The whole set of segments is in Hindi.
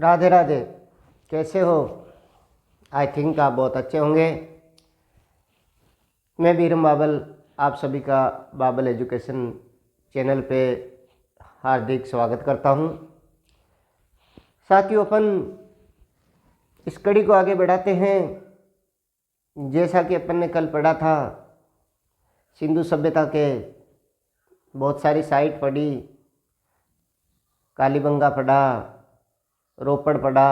राधे राधे। कैसे हो? आई थिंक आप बहुत अच्छे होंगे। मैं बीरम बाबल आप सभी का बाबल एजुकेशन चैनल पे हार्दिक स्वागत करता हूँ। साथियों, अपन इस कड़ी को आगे बढ़ाते हैं। जैसा कि अपन ने कल पढ़ा था, सिंधु सभ्यता के बहुत सारी साइट पढ़ी, कालीबंगा पढ़ा, रोपड़ पढ़ा,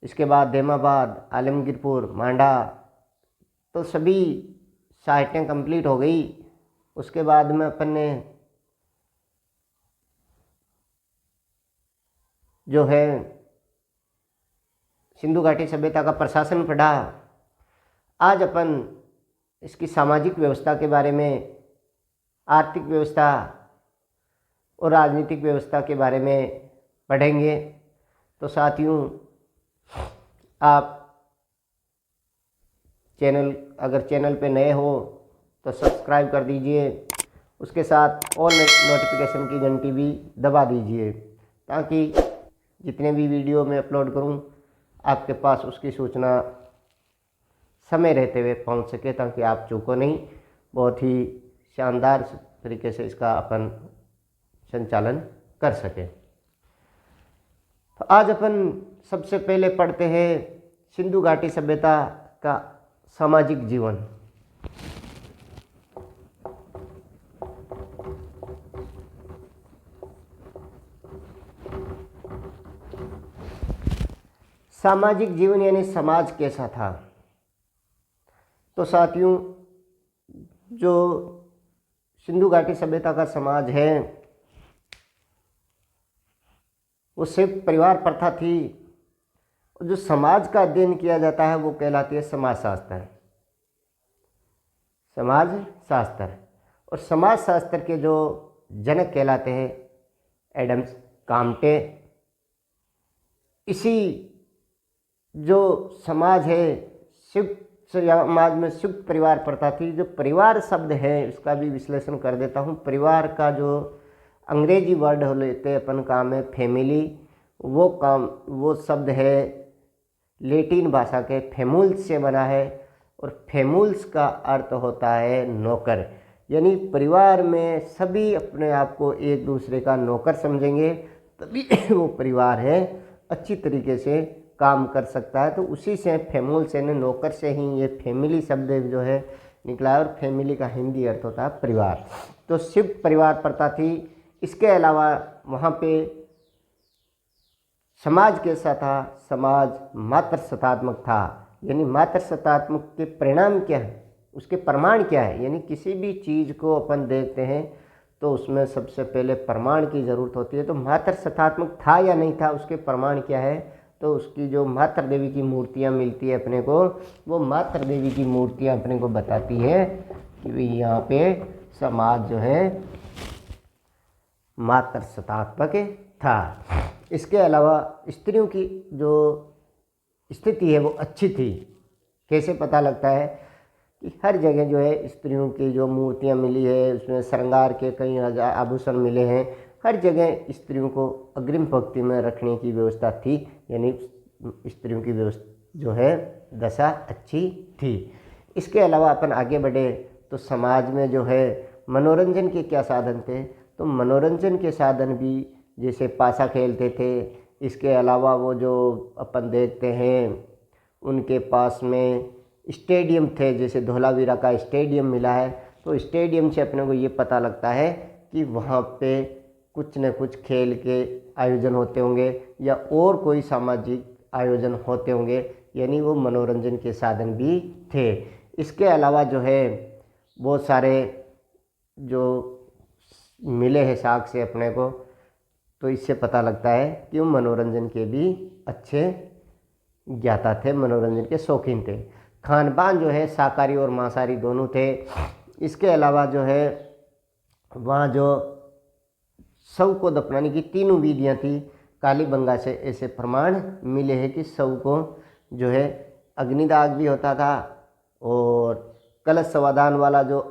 इसके बाद देमाबाद, आलमगीरपुर, मांडा, तो सभी साइटें कंप्लीट हो गई। उसके बाद में अपन ने जो है सिंधु घाटी सभ्यता का प्रशासन पढ़ा। आज अपन इसकी सामाजिक व्यवस्था के बारे में, आर्थिक व्यवस्था और राजनीतिक व्यवस्था के बारे में पढ़ेंगे। तो साथियों, आप अगर चैनल पे नए हो तो सब्सक्राइब कर दीजिए। उसके साथ ऑल नोटिफिकेशन की घंटी भी दबा दीजिए, ताकि जितने भी वीडियो मैं अपलोड करूं आपके पास उसकी सूचना समय रहते हुए पहुंच सके, ताकि आप चूको नहीं। बहुत ही शानदार तरीके से इसका अपन संचालन कर सकें। तो आज अपन सबसे पहले पढ़ते हैं सिंधु घाटी सभ्यता का सामाजिक जीवन। सामाजिक जीवन यानी समाज कैसा था। तो साथियों, जो सिंधु घाटी सभ्यता का समाज है वो सिर्फ परिवार प्रथा थी। जो समाज का अध्ययन किया जाता है वो कहलाती है समाज शास्त्र। समाज शास्त्र और समाज शास्त्र के जो जनक कहलाते हैं एडम्स काम्टे। इसी जो समाज है, समाज में संयुक्त परिवार प्रथा थी। जो परिवार शब्द है इसका भी विश्लेषण कर देता हूँ। परिवार का जो अंग्रेजी वर्ड हो लेते अपन काम है फैमिली, वो शब्द है लैटिन भाषा के फेमुल्स से बना है, और फेमुल्स का अर्थ होता है नौकर। यानी परिवार में सभी अपने आप को एक दूसरे का नौकर समझेंगे, तभी वो परिवार है अच्छी तरीके से काम कर सकता है। तो उसी से फेमुल्स यानी नौकर से ही ये फैमिली शब्द जो है निकला है, और फैमिली का हिंदी अर्थ होता है परिवार। तो सिर्फ परिवार प्रथा थी। इसके अलावा वहाँ पे समाज कैसा था? समाज मात्र सत्तात्मक था। यानी मात्र सत्तात्मक के परिणाम क्या है, उसके प्रमाण क्या है। यानी किसी भी चीज़ को अपन देखते हैं तो उसमें सबसे पहले प्रमाण की ज़रूरत होती है। तो मात्र सत्तात्मक था या नहीं था, उसके प्रमाण क्या है? तो उसकी जो मात्र देवी की मूर्तियाँ मिलती है अपने को, वो मात्र देवी की मूर्तियाँ अपने को बताती है कि भाई यहाँ पे समाज जो है मात्र सत्तात्मक था। इसके अलावा स्त्रियों की जो स्थिति है वो अच्छी थी। कैसे पता लगता है कि हर जगह जो है स्त्रियों की जो मूर्तियाँ मिली है, उसमें श्रृंगार के कई आभूषण मिले हैं। हर जगह स्त्रियों को अग्रिम पंक्ति में रखने की व्यवस्था थी। यानी स्त्रियों की व्यवस्था जो है दशा अच्छी थी। इसके अलावा अपन आगे बढ़े तो समाज में जो है मनोरंजन के क्या साधन थे। तो मनोरंजन के साधन भी जैसे पासा खेलते थे। इसके अलावा वो जो अपन देखते हैं उनके पास में स्टेडियम थे, जैसे धोलावीरा का स्टेडियम मिला है। तो स्टेडियम से अपने को ये पता लगता है कि वहाँ पे कुछ न कुछ खेल के आयोजन होते होंगे या और कोई सामाजिक आयोजन होते होंगे। यानी वो मनोरंजन के साधन भी थे। इसके अलावा जो है बहुत सारे जो मिले हैं साख से अपने को, तो इससे पता लगता है कि वो मनोरंजन के भी अच्छे ज्ञाता थे, मनोरंजन के शौकीन थे। खान पान जो है शाकाहारी और मांसाहारी दोनों थे। इसके अलावा जो है वहाँ जो शव को दफनाने की तीनों विधियाँ थी। कालीबंगा से ऐसे प्रमाण मिले हैं कि शव को जो है अग्निदाह भी होता था, और कलश समाधान वाला जो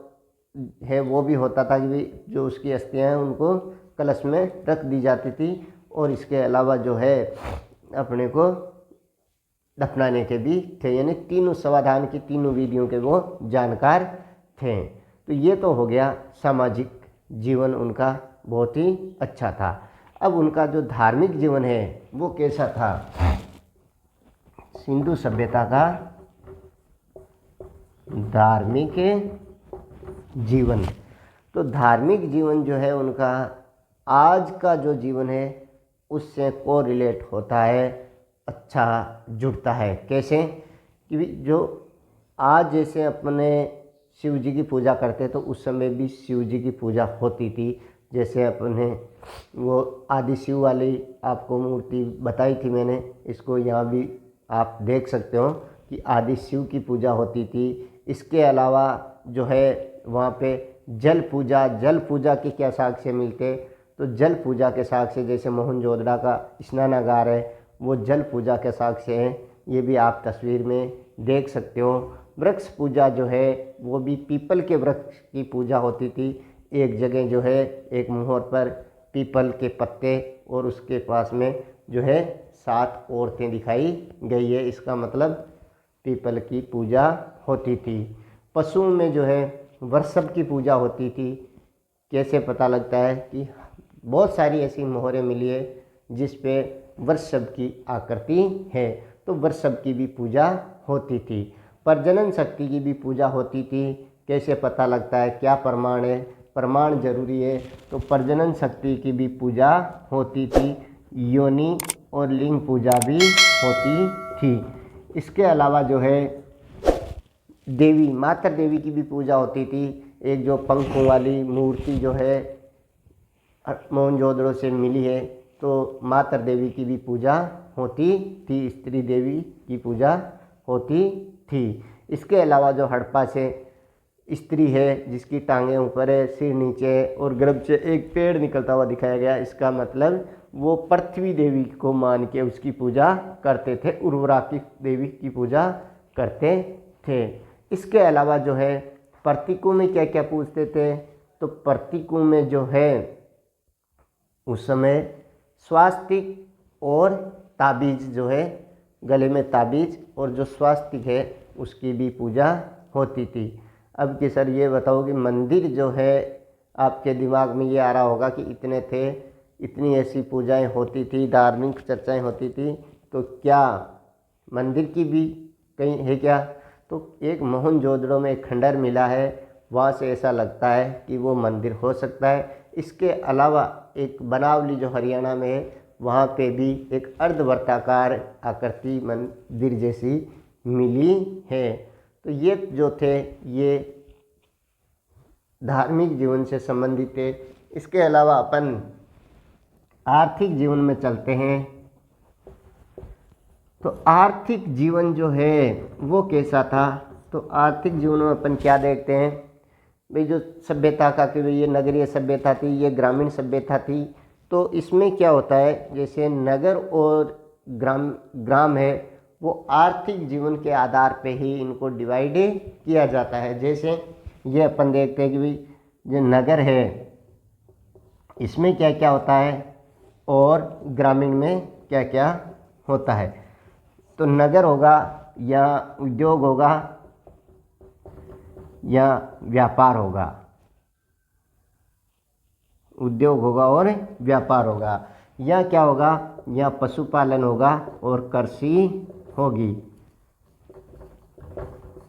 है वो भी होता था कि जो उसकी अस्थियाँ हैं उनको कलश में रख दी जाती थी, और इसके अलावा जो है अपने को दफनाने के भी थे, यानी तीनों समाधान की तीनों विधियों के वो जानकार थे। तो ये तो हो गया सामाजिक जीवन उनका बहुत ही अच्छा था। अब उनका जो धार्मिक जीवन है वो कैसा था? सिंधु सभ्यता का धार्मिक जीवन। तो धार्मिक जीवन जो है उनका आज का जो जीवन है उससे कोरिलेट होता है, अच्छा जुड़ता है। कैसे? कि जो आज जैसे अपने शिव जी की पूजा करते तो उस समय भी शिव जी की पूजा होती थी। जैसे अपने वो आदि शिव वाली आपको मूर्ति बताई थी मैंने, इसको यहाँ भी आप देख सकते हो कि आदि शिव की पूजा होती थी। इसके अलावा जो है वहाँ पे जल पूजा के क्या साक्ष्य मिलते? तो जल पूजा के साक्ष्य, जैसे मोहनजोदड़ो का स्नानागार है वो जल पूजा के साक्ष्य है, ये भी आप तस्वीर में देख सकते हो। वृक्ष पूजा जो है वो भी पीपल के वृक्ष की पूजा होती थी। एक जगह जो है एक मोहर पर पीपल के पत्ते और उसके पास में जो है 7 औरतें दिखाई गई है, इसका मतलब पीपल की पूजा होती थी। पशुओं में जो है वृषभ की पूजा होती थी। कैसे पता लगता है? कि बहुत सारी ऐसी मोहरें मिली है जिस पे वृषभ की आकृति है, तो वृषभ की भी पूजा होती थी। प्रजनन शक्ति की भी पूजा होती थी। कैसे पता लगता है? क्या प्रमाण है? प्रमाण जरूरी है, तो प्रजनन शक्ति की भी पूजा होती थी। योनि और लिंग पूजा भी होती थी। इसके अलावा जो है देवी, मातृ देवी की भी पूजा होती थी। एक जो पंखों वाली मूर्ति जो है मोहनजोदड़ो से मिली है, तो मातृ देवी की भी पूजा होती थी, स्त्री देवी की पूजा होती थी। इसके अलावा जो हड़प्पा से स्त्री है जिसकी टांगें ऊपर है, सिर नीचे है और गर्भ से एक पेड़ निकलता हुआ दिखाया गया, इसका मतलब वो पृथ्वी देवी को मान के उसकी पूजा करते थे, उर्वरा की देवी की पूजा करते थे। इसके अलावा जो है प्रतीकों में क्या क्या पूछते थे? तो प्रतीकों में जो है उस समय स्वास्तिक और ताबीज जो है, गले में ताबीज और जो स्वास्तिक है उसकी भी पूजा होती थी। अब कि सर ये बताओ कि मंदिर जो है, आपके दिमाग में ये आ रहा होगा कि इतने थे, इतनी ऐसी पूजाएं होती थी, धार्मिक चर्चाएं होती थी, तो क्या मंदिर की भी कहीं है क्या? तो एक मोहनजोदड़ो में एक खंडर मिला है, वहाँ से ऐसा लगता है कि वो मंदिर हो सकता है। इसके अलावा एक बनावली जो हरियाणा में है, वहाँ पे भी एक अर्धवर्ताकार आकृति मंदिर जैसी मिली है। तो ये जो थे ये धार्मिक जीवन से संबंधित थे। इसके अलावा अपन आर्थिक जीवन में चलते हैं। तो आर्थिक जीवन जो है वो कैसा था? तो आर्थिक जीवन में अपन क्या देखते हैं भाई? जो सभ्यता का कि ये नगरीय सभ्यता थी, ये ग्रामीण सभ्यता थी। तो इसमें क्या होता है, जैसे नगर और ग्राम है वो आर्थिक जीवन के आधार पे ही इनको डिवाइड किया जाता है। जैसे ये अपन देखते हैं कि भाई जो नगर है इसमें क्या क्या होता है और ग्रामीण में क्या क्या होता है। तो नगर होगा या उद्योग होगा या व्यापार होगा, उद्योग होगा और व्यापार होगा, या क्या होगा, या पशुपालन होगा और कृषि होगी।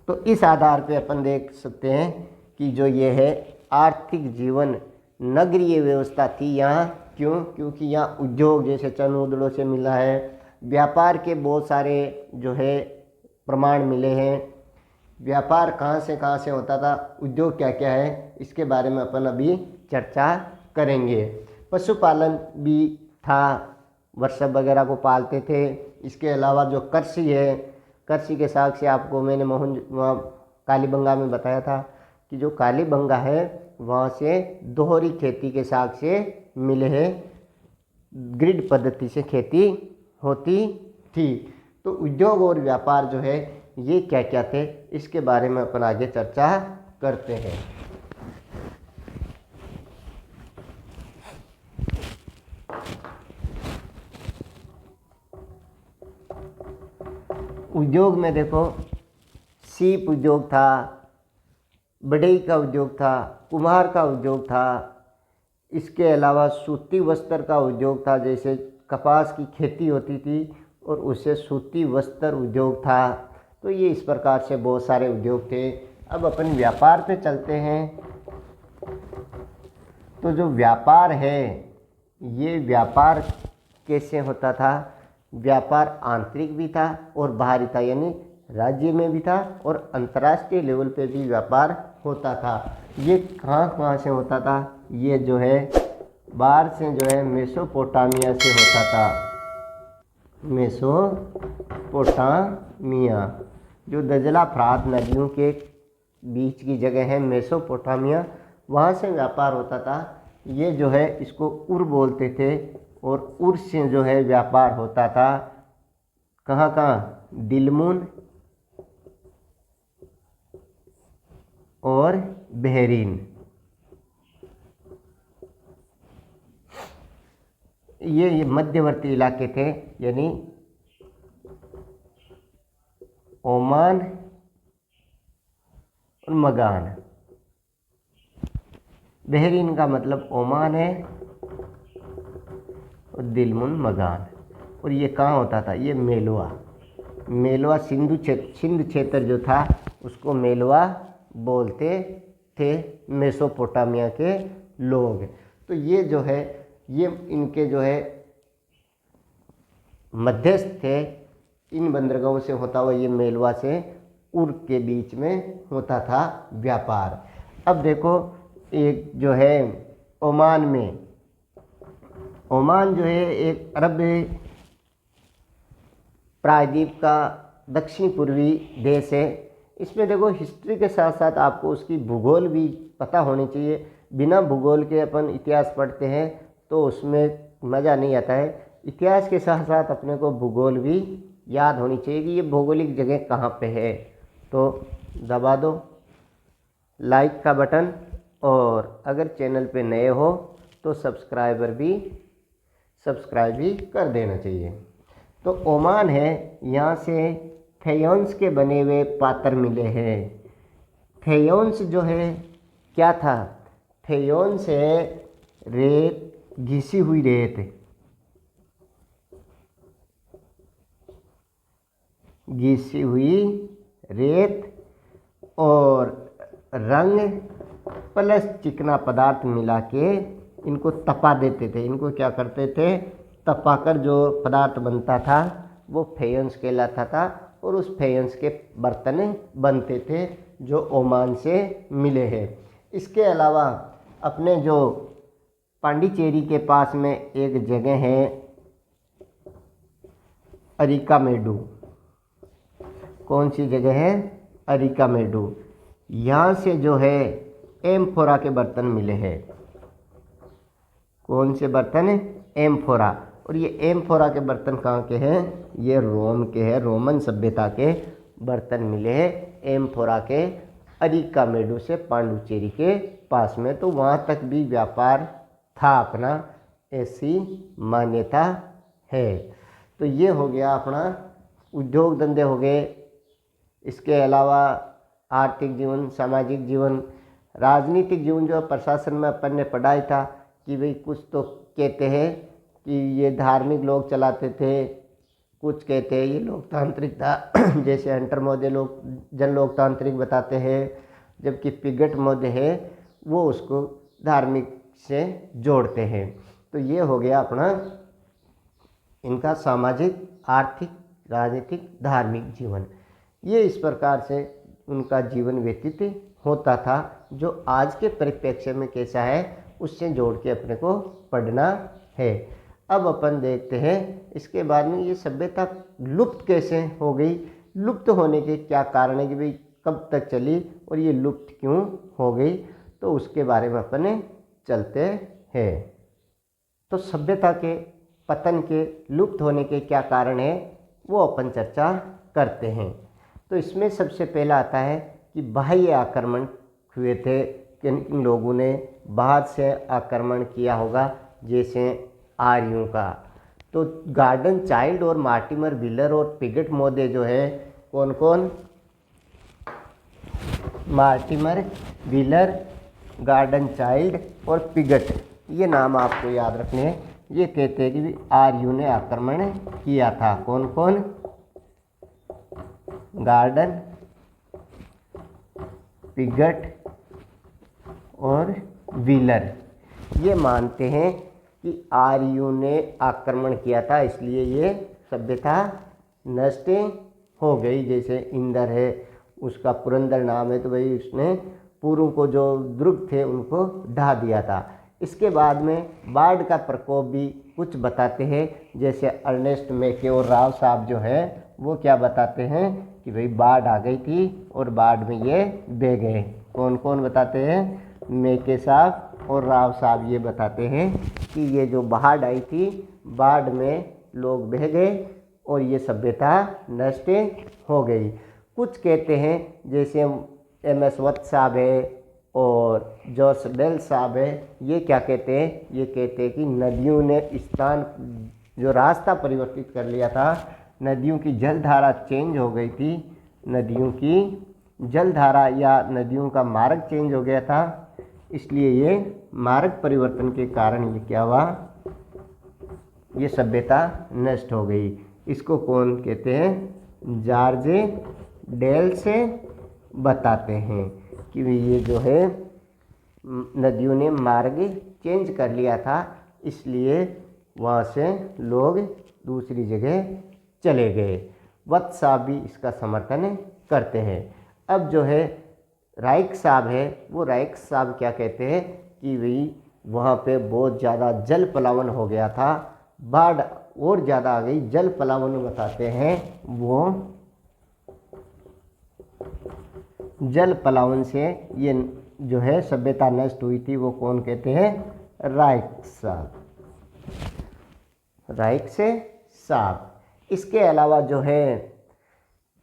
तो इस आधार पे अपन देख सकते हैं कि जो ये है आर्थिक जीवन नगरीय व्यवस्था थी यहाँ। क्यों? क्योंकि यहाँ उद्योग जैसे चनूदड़ों से मिला है, व्यापार के बहुत सारे जो है प्रमाण मिले हैं। व्यापार कहाँ से होता था, उद्योग क्या क्या है, इसके बारे में अपन अभी चर्चा करेंगे। पशुपालन भी था, वृषभ वगैरह को पालते थे। इसके अलावा जो कृषि है, कृषि के साक्ष्य आपको मैंने वहाँ कालीबंगा में बताया था कि जो कालीबंगा है वहाँ से दोहरी खेती के साक्ष्य मिले हैं, ग्रिड पद्धति से खेती होती थी। तो उद्योग और व्यापार जो है ये क्या क्या थे, इसके बारे में अपन आगे चर्चा करते हैं। उद्योग में देखो सीप उद्योग था, बढ़ई का उद्योग था, कुम्हार का उद्योग था, इसके अलावा सूती वस्त्र का उद्योग था, जैसे कपास की खेती होती थी और उससे सूती वस्त्र उद्योग था। तो ये इस प्रकार से बहुत सारे उद्योग थे। अब अपन व्यापार पे चलते हैं। तो जो व्यापार है, ये व्यापार कैसे होता था? व्यापार आंतरिक भी था और बाहरी था, यानी राज्य में भी था और अंतर्राष्ट्रीय लेवल पे भी व्यापार होता था। ये कहाँ कहाँ से होता था? ये जो है बाहर से जो है मेसोपोटामिया से होता था। मेसोपोटामिया जो दजला फ्रात नदियों के बीच की जगह है, मेसोपोटामिया, वहाँ से व्यापार होता था। ये जो है इसको उर बोलते थे और उर से जो है व्यापार होता था। कहाँ कहाँ? दिलमुन और बहरीन। ये मध्यवर्ती इलाके थे, यानी ओमान और मगान। बहरीन का मतलब ओमान है और दिलमुन मगान। और ये कहाँ होता था? ये मेलवा सिंध क्षेत्र जो था उसको मेलवा बोलते थे मेसोपोटामिया के लोग। तो ये जो है ये इनके जो है मध्यस्थ थे। इन बंदरगाहों से होता हुआ ये मेलवा से उर के बीच में होता था व्यापार। अब देखो एक जो है ओमान में, ओमान जो है एक अरब प्रायद्वीप का दक्षिण पूर्वी देश है। इसमें देखो हिस्ट्री के साथ साथ आपको उसकी भूगोल भी पता होनी चाहिए। बिना भूगोल के अपन इतिहास पढ़ते हैं तो उसमें मज़ा नहीं आता है। इतिहास के साथ साथ अपने को भूगोल भी याद होनी चाहिए कि ये भौगोलिक जगह कहाँ पे है। तो दबा दो लाइक का बटन, और अगर चैनल पे नए हो तो सब्सक्राइब भी कर देना चाहिए। तो ओमान है, यहाँ से फेयोन्स के बने हुए पात्र मिले हैं। फेयोन्स जो है क्या था? फेयोन्स है रेत, घिसी हुई रेत, घिसी हुई रेत और रंग प्लस चिकना पदार्थ मिला के इनको तपा देते थे। इनको क्या करते थे? तपाकर जो पदार्थ बनता था वो फेयंस कहलाता था और उस फेयंस के बर्तन बनते थे जो ओमान से मिले हैं। इसके अलावा अपने जो पांडिचेरी के पास में एक जगह है अरिकामेडू। कौन सी जगह है? अरिकामेडू। यहाँ से जो है एम्फोरा के बर्तन मिले हैं। कौन से बर्तन? एम्फोरा। और ये एम्फोरा के बर्तन कहाँ के हैं? ये रोम के हैं, रोमन सभ्यता के बर्तन मिले हैं एम्फोरा के अरिकामेडू से, पांडुचेरी के पास में। तो वहाँ तक भी व्यापार था अपना, ऐसी मान्यता है। तो ये हो गया अपना उद्योग धंधे हो गए। इसके अलावा आर्थिक जीवन, सामाजिक जीवन, राजनीतिक जीवन जो प्रशासन में अपन ने पढ़ाई था कि भाई कुछ तो कहते हैं कि ये धार्मिक लोग चलाते थे, कुछ कहते हैं ये लोकतांत्रिक था जैसे हंटर महोदय लोग जन लोकतांत्रिक बताते हैं, जबकि पिगट महोदय है वो उसको धार्मिक से जोड़ते हैं। तो ये हो गया अपना इनका सामाजिक, आर्थिक, राजनीतिक, धार्मिक जीवन। ये इस प्रकार से उनका जीवन व्यतीत होता था। जो आज के परिप्रेक्ष्य में कैसा है उससे जोड़ के अपने को पढ़ना है। अब अपन देखते हैं इसके बाद में ये सभ्यता लुप्त कैसे हो गई, लुप्त होने के क्या कारण है कि भाई कब तक चली और ये लुप्त क्यों हो गई, तो उसके बारे में अपन चलते हैं। तो सभ्यता के पतन के, लुप्त होने के क्या कारण है वो अपन चर्चा करते हैं। तो इसमें सबसे पहला आता है कि बाह्य आक्रमण हुए थे। किन लोगों ने बाहर से आक्रमण किया होगा, जैसे आर्यों का। तो गार्डन चाइल्ड और मार्टिमर व्हीलर और पिगट मोदे जो है, कौन कौन, मार्टिमर व्हीलर, गार्डन चाइल्ड और पिगट, ये नाम आपको याद रखने हैं। ये कहते हैं कि आर्यों ने आक्रमण किया था। कौन कौन, गार्डन, पिगट और व्हीलर, ये मानते हैं कि आर्यों ने आक्रमण किया था, इसलिए ये सभ्यता नष्ट हो गई। जैसे इंदर है, उसका पुरंदर नाम है, तो भाई उसने पूर्व को जो दुर्ग थे उनको ढा दिया था। इसके बाद में बाढ़ का प्रकोप भी कुछ बताते हैं, जैसे अर्नेस्ट मेके और राव साहब जो है वो क्या बताते हैं कि भाई बाढ़ आ गई थी और बाढ़ में ये बह गए। कौन कौन बताते हैं, मेके साहब और राव साहब ये बताते हैं कि ये जो बाढ़ आई थी, बाढ़ में लोग बह गए और ये सभ्यता नष्ट हो गई। कुछ कहते हैं जैसे एम.एस. वत्स साहब है और जॉर्ज बेल साहब है, ये क्या कहते हैं, ये कहते हैं कि नदियों ने स्थान जो रास्ता परिवर्तित कर लिया था, नदियों की जलधारा चेंज हो गई थी, नदियों की जलधारा या नदियों का मार्ग चेंज हो गया था, इसलिए ये मार्ग परिवर्तन के कारण ये क्या हुआ, ये सभ्यता नष्ट हो गई। इसको कौन कहते हैं, जॉर्ज डेल से बताते हैं कि ये जो है नदियों ने मार्ग चेंज कर लिया था, इसलिए वहाँ से लोग दूसरी जगह चले गए। वत्स साहब भी इसका समर्थन करते हैं। अब जो है राइक साहब है, वो राइक साहब क्या कहते हैं कि भाई वहाँ पे बहुत ज़्यादा जल प्लावन हो गया था, बाढ़ और ज़्यादा आ गई। जल प्लावन बताते हैं वो जल प्लावन से ये जो है सभ्यता नष्ट हुई थी, वो कौन कहते हैं, राइक साहब, राइक से साहब। इसके अलावा जो है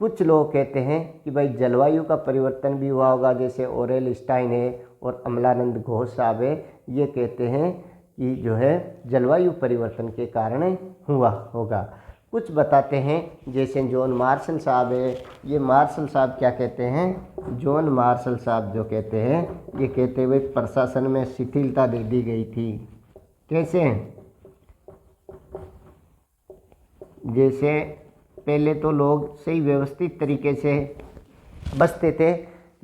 कुछ लोग कहते हैं कि भाई जलवायु का परिवर्तन भी हुआ होगा, जैसे ओरेल स्टाइन है और अमलानंद घोष साहब है, ये कहते हैं कि जो है जलवायु परिवर्तन के कारण हुआ होगा। कुछ बताते हैं जैसे जॉन मार्शल साहब है, ये मार्शल साहब क्या कहते हैं, जॉन मार्शल साहब जो कहते हैं, ये कहते हुए प्रशासन में शिथिलता दे दी गई थी। कैसे, जैसे पहले तो लोग सही व्यवस्थित तरीके से बसते थे,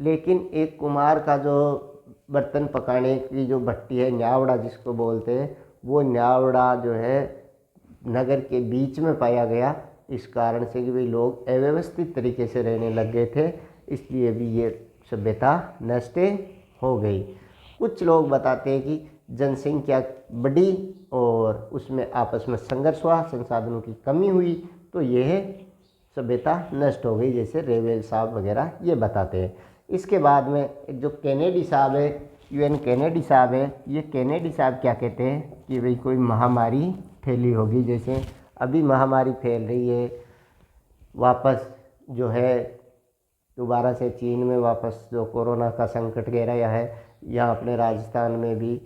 लेकिन एक कुम्हार का जो बर्तन पकाने की जो भट्टी है, न्यावड़ा जिसको बोलते हैं, वो न्यावड़ा जो है नगर के बीच में पाया गया, इस कारण से कि भाई लोग अव्यवस्थित तरीके से रहने लग गए थे, इसलिए भी ये सभ्यता नष्ट हो गई। कुछ लोग बताते हैं कि जनसंख्या बढ़ी और उसमें आपस में संघर्ष हुआ, संसाधनों की कमी हुई, तो यह सभ्यता नष्ट हो गई, जैसे रेवेल साहब वगैरह ये बताते हैं। इसके बाद में जो केनेडी साहब है, UN केनेडी साहब है, ये केनेडी साहब क्या कहते हैं कि भाई कोई महामारी फैली होगी, जैसे अभी महामारी फैल रही है, वापस जो है दोबारा से चीन में वापस जो कोरोना का संकट गहरा है, यहाँ अपने राजस्थान में भी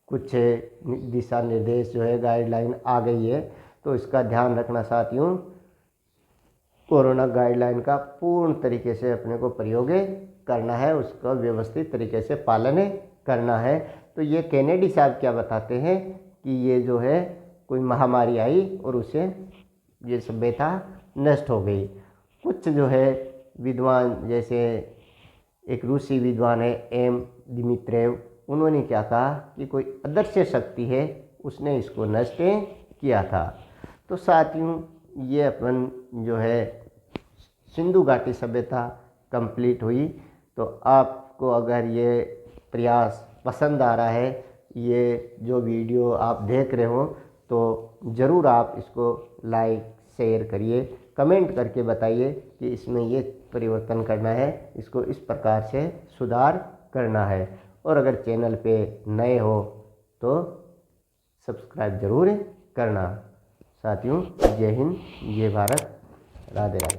कुछ दिशा निर्देश जो है गाइडलाइन आ गई है, तो इसका ध्यान रखना साथियों, कोरोना गाइडलाइन का पूर्ण तरीके से अपने को प्रयोग करना है, उसका व्यवस्थित तरीके से पालन करना है। तो ये केनेडी साहब क्या बताते हैं कि ये जो है कोई महामारी आई और उससे ये सभ्यता नष्ट हो गई। कुछ जो है विद्वान, जैसे एक रूसी विद्वान है एम दिमित्रेव, उन्होंने क्या कहा कि कोई अदृश्य शक्ति है, उसने इसको नष्ट किया था। तो साथियों ये अपन जो है सिंधु घाटी सभ्यता कंप्लीट हुई। तो आपको अगर ये प्रयास पसंद आ रहा है, ये जो वीडियो आप देख रहे हो, तो ज़रूर आप इसको लाइक शेयर करिए, कमेंट करके बताइए कि इसमें ये परिवर्तन करना है, इसको इस प्रकार से सुधार करना है। और अगर चैनल पे नए हो तो सब्सक्राइब ज़रूर करना। साथियों जय हिंद, जय भारत, राधे राधे।